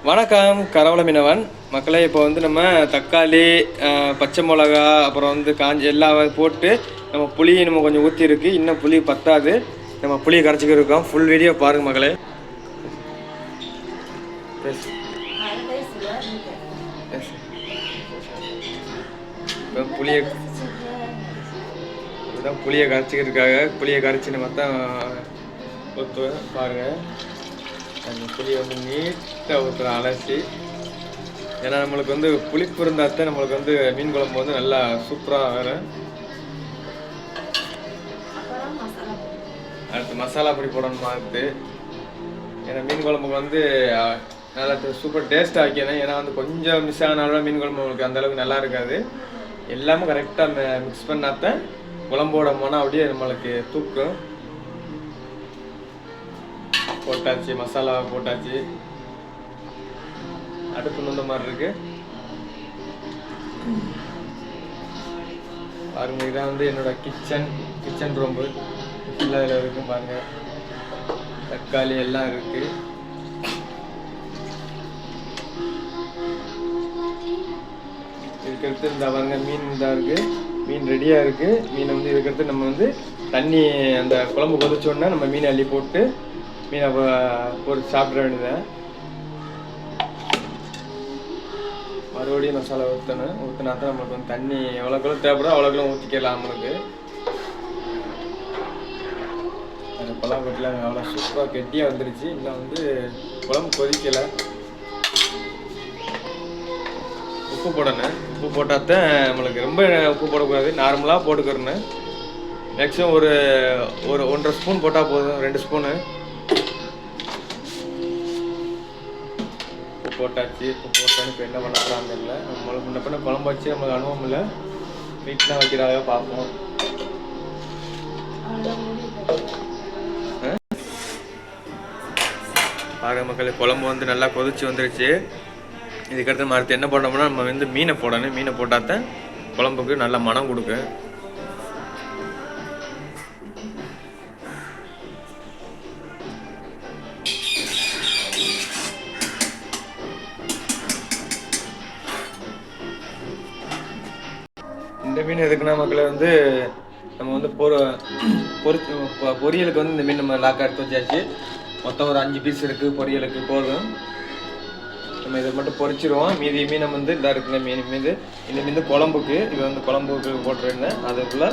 வணக்கம் கரவல மீனவன் மக்களே. இப்போ வந்து நம்ம தக்காளி, பச்சை மிளகா, அப்புறம் வந்து காஞ்சி எல்லாம் போட்டு நம்ம புளியை நம்ம கொஞ்சம் ஊற்றி இருக்கு. இன்னும் புளி பத்தாது, நம்ம புளியை கரைச்சிக்க இருக்கோம். ஃபுல் வீடியோ பாருங்க மக்களே. இப்போ புளியை கரைச்சிக்கிறதுக்காக புளியை கரைச்சி நம்ம தான் ஊற்றுவேன் பாருங்கள். அந்த புளியை வந்து நீட்டாக ஊற்றுற அலசி. ஏன்னா நம்மளுக்கு வந்து புளிப்பு இருந்தால் தான் நம்மளுக்கு வந்து மீன் குழம்பு வந்து நல்லா சூப்பராக வரும். அடுத்து மசாலா பொடி போடணுமா அடுத்து. ஏன்னா மீன் குழம்புக்கு வந்து நல்லா சூப்பர் டேஸ்ட்டாக வைக்கணும். ஏன்னா வந்து கொஞ்சம் மிஸ் ஆனாலும் மீன் குழம்பு உங்களுக்கு அந்தளவுக்கு நல்லா இருக்காது. எல்லாமே கரெக்டாக அந்த மிக்ஸ் பண்ணாதான் குழம்போட மனம் அப்படியே நம்மளுக்கு தூக்கும். போட்டாச்சு, மசாலா போட்டாச்சு. அடுப்பு நுந்த மாதிரி இருக்கு பாருங்க. இதான் வந்து என்னோட கிச்சன் ரூம்பு. இதில் இருக்கு பாருங்க. தக்காளி எல்லாம் இருக்கு. இதுக்கடுத்து இந்த பாருங்க மீன் இதாக இருக்கு. மீன் ரெடியாக இருக்கு. மீனை வந்து இதுக்கடுத்து நம்ம வந்து தண்ணி அந்த குழம்பு கொதிச்சோன்னா நம்ம மீனை அள்ளி போட்டு மீனை பொறிச்சு சாப்பிட வேண்டியதான். மறுபடியும் மசாலா ஊற்றினா தான் நம்மளுக்கு வந்து தண்ணி எவ்வளோக்குள்ள தேவைப்படும் அவ்வளோக்குள்ள ஊற்றிக்கலாம். நம்மளுக்கு அந்த குழம்பு வீட்டில் அவ்வளோ சூப்பராக கெட்டியாக வந்துருச்சு. இன்னும் வந்து குழம்பு கொதிக்கலை. உப்பு போடணும். உப்பு போட்டால் தான் நம்மளுக்கு ரொம்ப உப்பு போடக்கூடாது, நார்மலாக போட்டுக்கிறேன்னு. மேக்ஸிமம் ஒரு 1.5 ஸ்பூன் போட்டால் போதும், 2 ஸ்பூனு போட்டாச்சு. இப்போ போட்டோன்னு இப்போ என்ன பண்ணாங்க இல்லை. நம்மளுக்கு முன்ன பண்ண குழம்பு வச்சு நம்மளுக்கு அனுபவம் இல்லை. வீட்டில் வைக்கிறாங்க பார்ப்போம். பாருங்க மக்களே, குழம்பு வந்து நல்லா கொதிச்சு வந்துருச்சு. இதுக்கடுத்து நம்ம அடுத்து என்ன பண்ணோம்னா நம்ம வந்து மீனை போடணும். மீனை போட்டால் தான் குழம்புக்கு நல்ல மனம் கொடுக்கும். இந்த மீன் எதுக்குன்னா மக்களே வந்து நம்ம வந்து பொரியலுக்கு வந்து இந்த மீன் நம்ம லாக்காக எடுத்து வச்சாச்சு. மொத்தம் ஒரு 5 பீஸ் இருக்குது. பொரியலுக்கு போதும். நம்ம இதை மட்டும் பொரிச்சிருவோம். மீதி மீனை வந்து இதாக இருக்குங்க. இந்த மீன் குழம்புக்கு, இது வந்து குழம்புக்கு போட்டுருந்தேன். அதுக்குள்ளே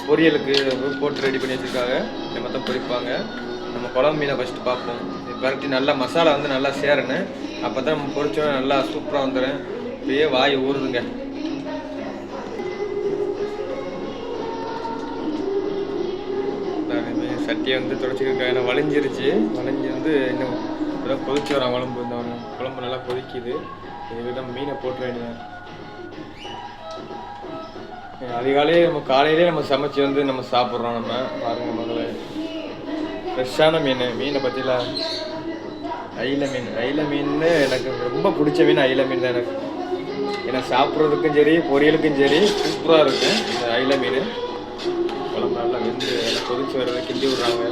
பொரியலுக்கு போட்டு ரெடி பண்ணி வச்சுருக்காங்க. இதை மொத்தம் பொரிப்பாங்க. நம்ம குழம்பு மீனை ஃபஸ்ட்டு பார்ப்போம். இது பரட்டி நல்லா மசாலா வந்து நல்லா சேரணும். அப்போ தான் நம்ம பொரிச்சோன்னா நல்லா சூப்பராக வந்துடும். இப்படியே வாய் ஊறுதுங்க. சட்டியை வந்து தொடச்சிருக்காங்க. ஏன்னா வளைஞ்சி வந்து இன்னும் இப்போதான் கொதிச்சு வரான் குழம்பு. இந்த குழம்பு நல்லா கொதிக்குது. இதுக்கு நம்ம மீனை போட்டுற வேண்டியதான். அதிகாலையே நம்ம காலையிலே நம்ம சமைச்சு வந்து நம்ம சாப்பிட்றோம். நம்ம பாருங்க முதல்ல ஃப்ரெஷ்ஷான மீனை பற்றிலாம். அயில மீன் எனக்கு ரொம்ப பிடிச்ச மீன் அயில மீன் தான் எனக்கு. ஏன்னா சாப்பிட்றதுக்கும் சரி பொரியலுக்கும் சரி சூப்பராக இருக்கும் இந்த அயில மீன். குழம்பு நல்லா வெந்து கொதிச்சு வரதை கிண்டி விட்றாங்க.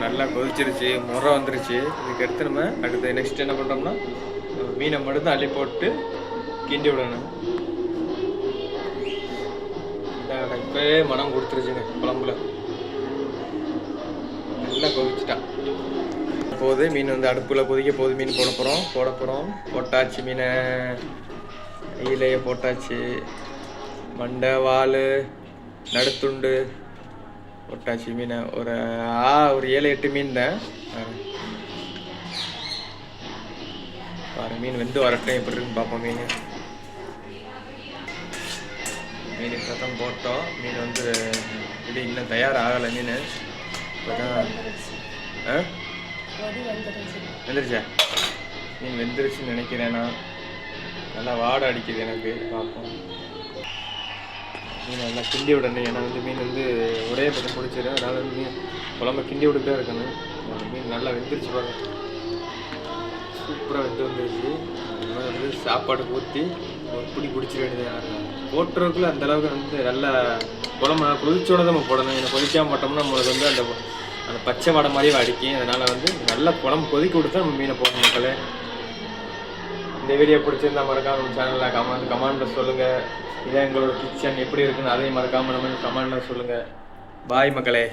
நல்லா கொதிச்சிருச்சு, முறை வந்துருச்சு. இதுக்கு எடுத்து நம்ம அடுத்து நெக்ஸ்ட் என்ன பண்ணுறோம்னா மீனை மட்டும் அள்ளி போட்டு கிண்டி விடணும். இப்போவே மனம் கொடுத்துருச்சுங்க குழம்புல. நல்லா கொதிச்சுட்டான் போகுது. மீன் வந்து அடுப்பில் கொதிக்க போகுது. மீன் போட போகிறோம். போட்டாச்சு மீனை. இலையை போட்டாச்சு. மண்டை, வால், நடுத்துண்டு போட்டாச்சு. மீனை ஒரு 7-8 மீன் தான். பாரு மீன் வெந்து வரட்டும் எப்படி இருக்குன்னு பார்ப்போம். மீன் சத்தம் போட்டோம். மீன் வந்து இப்படி இன்னும் தயாராகலை. மீன் வெந்துருச்சா? மீன் வெந்துருச்சுன்னு நினைக்கிறேன். நான் நல்லா வாடை அடிக்குது எனக்கு. பார்ப்போம். மீன் நல்லா கிண்டி விடணும். ஏன்னா வந்து மீன் வந்து ஒரே பக்கம் பிடிச்சிடும். அதனால மீன் குழம்பு கிண்டி விட்டுட்டே இருக்கணும். மீன் நல்லா வெந்துருச்சு பாருங்க. சூப்பராக வெந்து வந்துருச்சு. வந்து சாப்பாடு ஊற்றி ஒரு பிடி பிடிச்சிட வேண்டியது. போட்டுறதுக்குள்ள அந்த அளவுக்கு வந்து நல்லா குழம்பு கொதிச்சோட தான் நம்ம போடணும். ஏன்னா கொதிக்காம போட்டோம்னா நம்மளுக்கு வந்து அந்த அந்த பச்சை வடை மாதிரியே அடிக்கும். அதனால் வந்து நல்லா குழம்பு கொதிக்க கொடுத்தா நம்ம மீனை போடணும் மக்களே. இந்த வீடியோ பிடிச்சிருந்தா மறக்காம நம்ம சேனலில் கமெண்ட்டில் சொல்லுங்கள். இதான் எங்களோட கிச்சன் எப்படி இருக்குன்னு அதையும் மறக்காமல் நம்ம கமெண்ட்டில் சொல்லுங்கள். பாய் மக்களே.